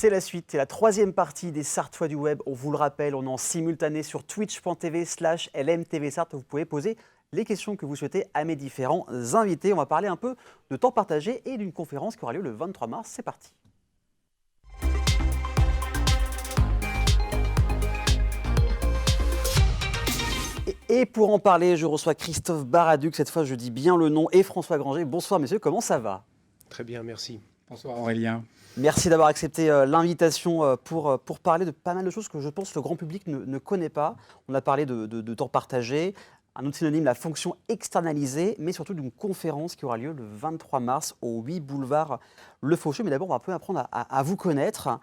C'est la suite, c'est la troisième partie des Sartois du web. On vous le rappelle, on est en simultané sur twitch.tv/LMTVSart. Vous pouvez poser les questions que vous souhaitez à mes différents invités. On va parler un peu de temps partagé et d'une conférence qui aura lieu le 23 mars. C'est parti. Et pour en parler, je reçois Christophe Baraduc, cette fois je dis bien le nom, et François Granger. Bonsoir messieurs, comment ça va? Très bien, merci. Bonsoir Aurélien. Merci d'avoir accepté l'invitation pour parler de pas mal de choses que je pense le grand public ne connaît pas. On a parlé de temps partagé, un autre synonyme, la fonction externalisée, mais surtout d'une conférence qui aura lieu le 23 mars au 8 boulevard Le Faucheux. Mais d'abord, on va un peu apprendre à vous connaître.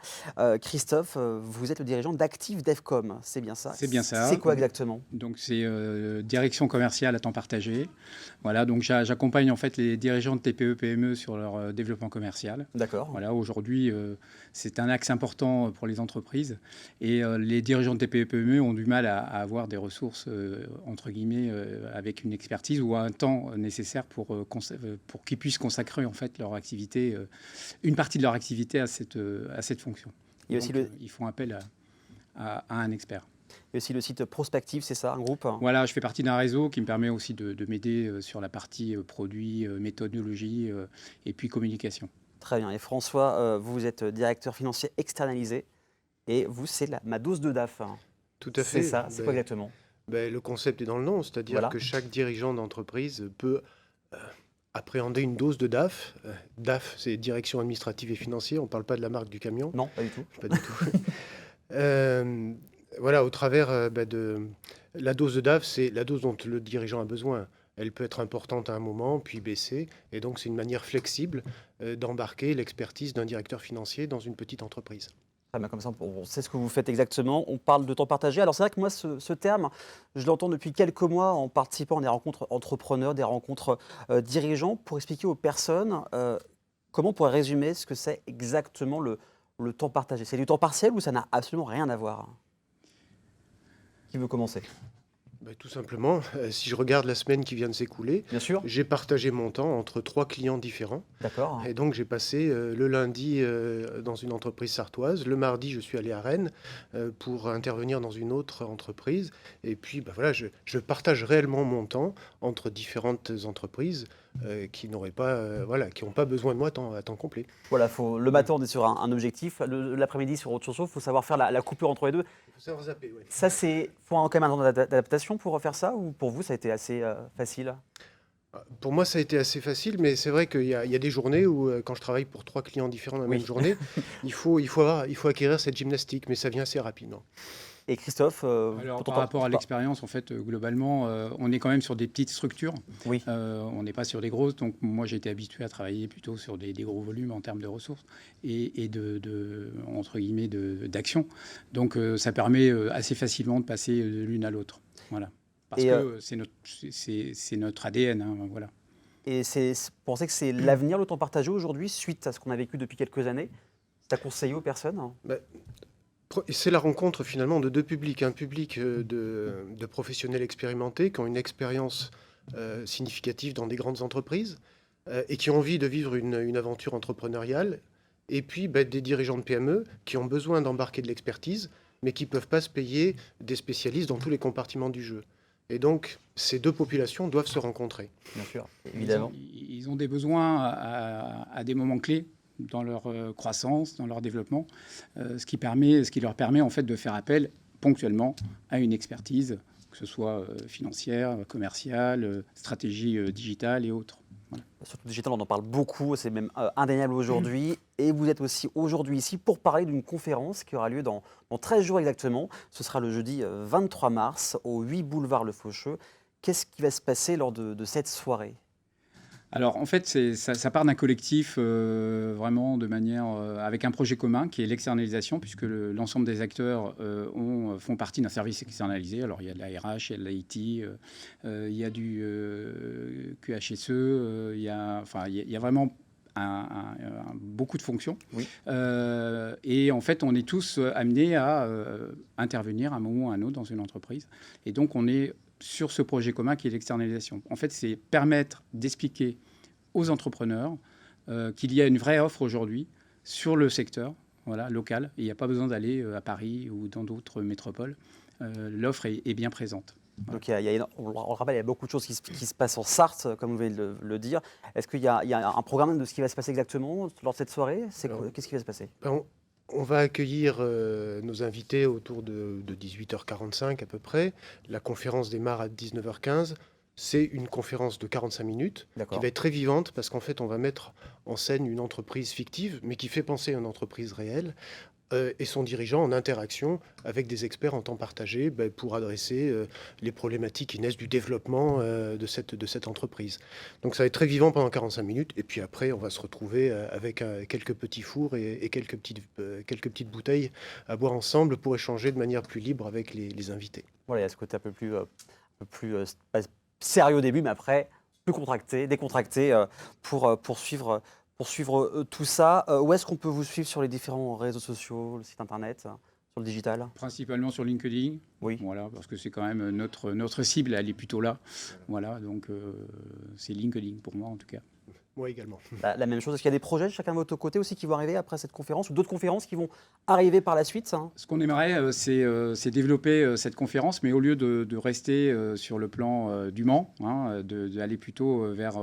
Christophe, vous êtes le dirigeant d'Active Devcom, c'est bien ça? C'est bien ça. C'est quoi exactement? Donc c'est direction commerciale à temps partagé. Voilà, donc j'accompagne en fait les dirigeants de TPE-PME sur leur développement commercial. D'accord. Voilà, aujourd'hui, c'est un axe important pour les entreprises. Et les dirigeants de TPE-PME ont du mal à avoir des ressources, entre guillemets, avec une expertise ou un temps nécessaire pour qu'ils puissent consacrer en fait leur activité, une partie de leur activité à cette fonction. Il y a aussi ils font appel à un expert. Il y a aussi le site Prospective, c'est ça, un groupe? Voilà, je fais partie d'un réseau qui me permet aussi de m'aider sur la partie produits, méthodologie et puis communication. Très bien. Et François, vous êtes directeur financier externalisé et vous, c'est ma dose de DAF. Tout à fait. C'est ça, c'est quoi exactement? Le concept est dans le nom, c'est-à-dire que chaque dirigeant d'entreprise peut appréhender une dose de DAF. DAF, c'est direction administrative et financière, on ne parle pas de la marque du camion. Non, pas du tout. Pas du tout. Voilà, au travers de la dose de DAF, c'est la dose dont le dirigeant a besoin. Elle peut être importante à un moment, puis baisser. Et donc, c'est une manière flexible d'embarquer l'expertise d'un directeur financier dans une petite entreprise. Très bien, comme ça, on sait ce que vous faites exactement. On parle de temps partagé. Alors, c'est vrai que moi, ce terme, je l'entends depuis quelques mois en participant à des rencontres entrepreneurs, des rencontres dirigeants, pour expliquer aux personnes comment on pourrait résumer ce que c'est exactement le temps partagé. C'est du temps partiel ou ça n'a absolument rien à voir? Qui veut commencer? Tout simplement, si je regarde la semaine qui vient de s'écouler, Bien sûr. J'ai partagé mon temps entre 3 clients différents. D'accord. Et donc, j'ai passé le lundi dans une entreprise sartoise. Le mardi, je suis allé à Rennes pour intervenir dans une autre entreprise. Et puis, voilà, je partage réellement mon temps entre différentes entreprises qui n'ont pas besoin de moi à temps complet. Voilà, le matin, on est sur un objectif. L'après-midi, sur autre chose. Il faut savoir faire la coupure entre les deux. Il faut savoir zapper, oui. Ça, faut quand même un temps d'adaptation pour faire ça, ou pour vous, ça a été assez facile? Pour moi, ça a été assez facile, mais c'est vrai qu'il y a des journées où, quand je travaille pour 3 clients différents dans la même journée, il faut acquérir cette gymnastique, mais ça vient assez rapidement. Et Christophe, alors, par rapport à l'expérience, en fait, globalement, on est quand même sur des petites structures. Oui. On n'est pas sur des grosses. Donc, moi, j'ai été habitué à travailler plutôt sur des gros volumes en termes de ressources et entre guillemets, d'action. Donc, ça permet assez facilement de passer de l'une à l'autre. Voilà. Parce que c'est notre ADN. Hein, voilà. Et vous pensez que c'est l'avenir, le temps partagé aujourd'hui, suite à ce qu'on a vécu depuis quelques années? C'est à conseiller aux personnes? C'est la rencontre finalement de deux publics. Un public de professionnels expérimentés qui ont une expérience significative dans des grandes entreprises et qui ont envie de vivre une aventure entrepreneuriale. Et puis des dirigeants de PME qui ont besoin d'embarquer de l'expertise, mais qui ne peuvent pas se payer des spécialistes dans tous les compartiments du jeu. Et donc, ces deux populations doivent se rencontrer. Bien sûr, évidemment. Ils ont des besoins à des moments clés dans leur croissance, dans leur développement, ce qui leur permet en fait de faire appel ponctuellement à une expertise, que ce soit financière, commerciale, stratégie digitale et autres. Voilà. Surtout digital, on en parle beaucoup, c'est même indéniable aujourd'hui. Et vous êtes aussi aujourd'hui ici pour parler d'une conférence qui aura lieu dans 13 jours exactement. Ce sera le jeudi 23 mars au 8 boulevard Le Faucheux. Qu'est-ce qui va se passer lors de cette soirée ? Alors, en fait, ça part d'un collectif vraiment de manière avec un projet commun qui est l'externalisation, puisque l'ensemble des acteurs font partie d'un service externalisé. Alors, il y a de la RH, il y a de l'IT, il y a du QHSE, il y a vraiment beaucoup de fonctions. Oui. Et en fait, on est tous amenés à intervenir à un moment ou à un autre dans une entreprise. Et donc, on est sur ce projet commun qui est l'externalisation. En fait, c'est permettre d'expliquer aux entrepreneurs qu'il y a une vraie offre aujourd'hui sur le secteur, voilà, locale. Il n'y a pas besoin d'aller à Paris ou dans d'autres métropoles. L'offre est bien présente. Voilà. Donc, on le rappelle, il y a beaucoup de choses qui se passent en Sarthe, comme vous venez de le dire. Est-ce qu'il y a un programme de ce qui va se passer exactement lors de cette soirée? Qu'est-ce qui va se passer? On va accueillir nos invités autour de 18h45 à peu près. La conférence démarre à 19h15. C'est une conférence de 45 minutes qui va être très vivante parce qu'en fait, on va mettre en scène une entreprise fictive, mais qui fait penser à une entreprise réelle, et son dirigeant en interaction avec des experts en temps partagé pour adresser les problématiques qui naissent du développement de cette entreprise. Donc ça va être très vivant pendant 45 minutes, et puis après, on va se retrouver avec quelques petits fours et quelques petites bouteilles à boire ensemble pour échanger de manière plus libre avec les invités. Voilà, il y a ce côté un peu plus sérieux au début, mais après, plus contracté, décontracté pour poursuivre tout ça. Où est-ce qu'on peut vous suivre sur les différents réseaux sociaux, le site internet, sur le digital? Principalement sur LinkedIn. Oui. Voilà, parce que c'est quand même notre cible, elle est plutôt là. Voilà, donc c'est LinkedIn pour moi en tout cas. Moi également. La même chose, est-ce qu'il y a des projets chacun de votre côté aussi qui vont arriver après cette conférence ou d'autres conférences qui vont arriver par la suite? Ce qu'on aimerait, c'est développer cette conférence, mais au lieu de rester sur le plan du Mans, d'aller plutôt vers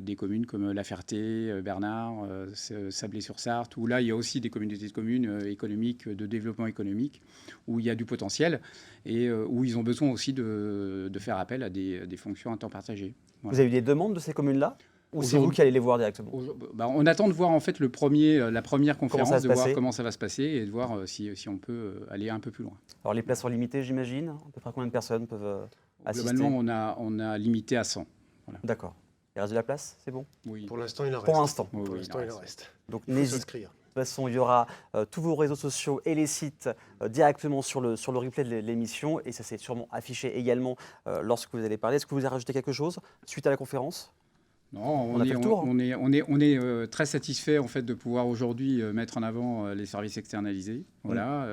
des communes comme La Ferté, Bernard, Sablé-sur-Sarthe, où là, il y a aussi des communautés de communes économiques, de développement économique, où il y a du potentiel et où ils ont besoin aussi de faire appel à des fonctions à temps partagé. Voilà. Vous avez eu des demandes de ces communes-là? Ou c'est vous qui allez les voir directement? On attend de voir en fait la première conférence, de voir comment ça va se passer et de voir si on peut aller un peu plus loin. Alors les places sont limitées, j'imagine. À peu près combien de personnes peuvent assister? Globalement, on a limité à 100. Voilà. D'accord. Il reste de la place, c'est bon? Oui. Pour l'instant, il en reste. Pour l'instant. Pour l'instant, il en reste. Donc il faut n'hésitez. s'inscrire. De toute façon, il y aura tous vos réseaux sociaux et les sites directement sur le replay de l'émission. Et ça s'est sûrement affiché également lorsque vous allez parler. Est-ce que vous avez rajouté quelque chose suite à la conférence? Non, on est très satisfait en fait de pouvoir aujourd'hui mettre en avant les services externalisés, voilà,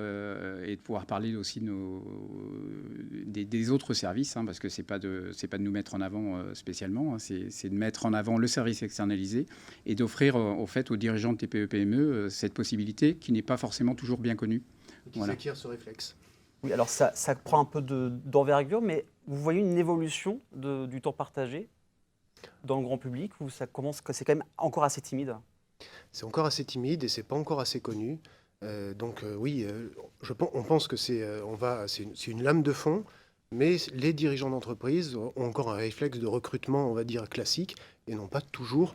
et de pouvoir parler aussi des autres services, parce que c'est pas de nous mettre en avant spécialement, c'est de mettre en avant le service externalisé et d'offrir au fait aux dirigeants de TPE-PME cette possibilité qui n'est pas forcément toujours bien connue. Qui s'acquiert ce réflexe. Oui, alors ça prend un peu d'envergure, mais vous voyez une évolution du temps partagé dans le grand public, ou c'est quand même encore assez timide? C'est encore assez timide et c'est pas encore assez connu. Oui, on pense que c'est une lame de fond, mais les dirigeants d'entreprise ont encore un réflexe de recrutement, on va dire, classique, et n'ont pas toujours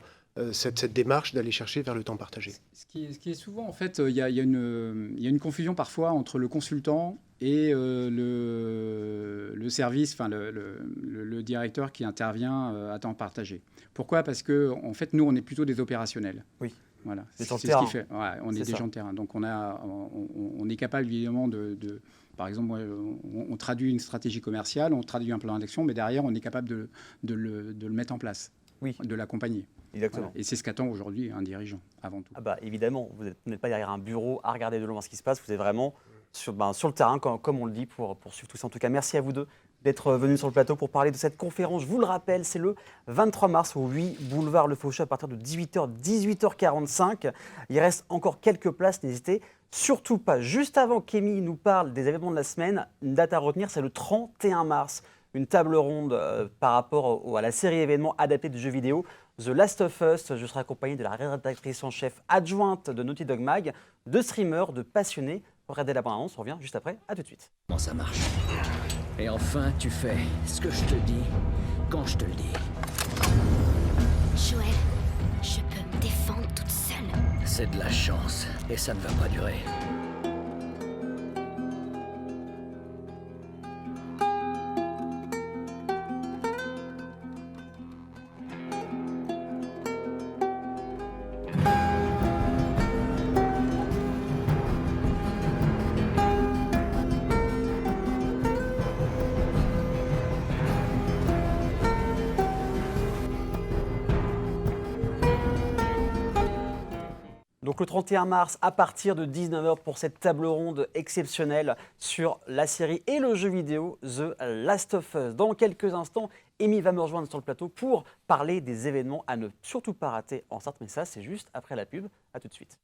cette démarche d'aller chercher vers le temps partagé. Ce qui est souvent, en fait, il y a une confusion parfois entre le consultant et le service, enfin le directeur qui intervient à temps partagé. Pourquoi? Parce que en fait, nous, on est plutôt des opérationnels. Oui. Voilà. C'est ce qui fait. Ouais, on est des gens de terrain. Donc on est capable évidemment par exemple, on traduit une stratégie commerciale, on traduit un plan d'action, mais derrière, on est capable de le mettre en place, de l'accompagner. Exactement. Voilà. Et c'est ce qu'attend aujourd'hui un dirigeant, avant tout. Ah bah, évidemment, vous n'êtes pas derrière un bureau à regarder de loin ce qui se passe, vous êtes vraiment sur le terrain, comme on le dit, pour suivre tout ça. En tout cas, merci à vous deux d'être venus sur le plateau pour parler de cette conférence. Je vous le rappelle, c'est le 23 mars au 8 boulevard Le Fauché à partir de 18h45. Il reste encore quelques places, n'hésitez surtout pas. Juste avant qu'Amy nous parle des événements de la semaine, une date à retenir, c'est le 31 mars. Une table ronde par rapport à la série événements adaptée de jeux vidéo The Last of Us. Je serai accompagné de la rédactrice en chef adjointe de Naughty Dog Mag, de streamers, de passionnés. Regardez la bande-annonce, on revient juste après. À tout de suite. Comment ça marche? Et enfin, tu fais ce que je te dis quand je te le dis. Joël, je peux me défendre toute seule. C'est de la chance, et ça ne va pas durer. Donc le 31 mars, à partir de 19h pour cette table ronde exceptionnelle sur la série et le jeu vidéo The Last of Us. Dans quelques instants, Amy va me rejoindre sur le plateau pour parler des événements à ne surtout pas rater en Sarthe. Mais ça, c'est juste après la pub. À tout de suite.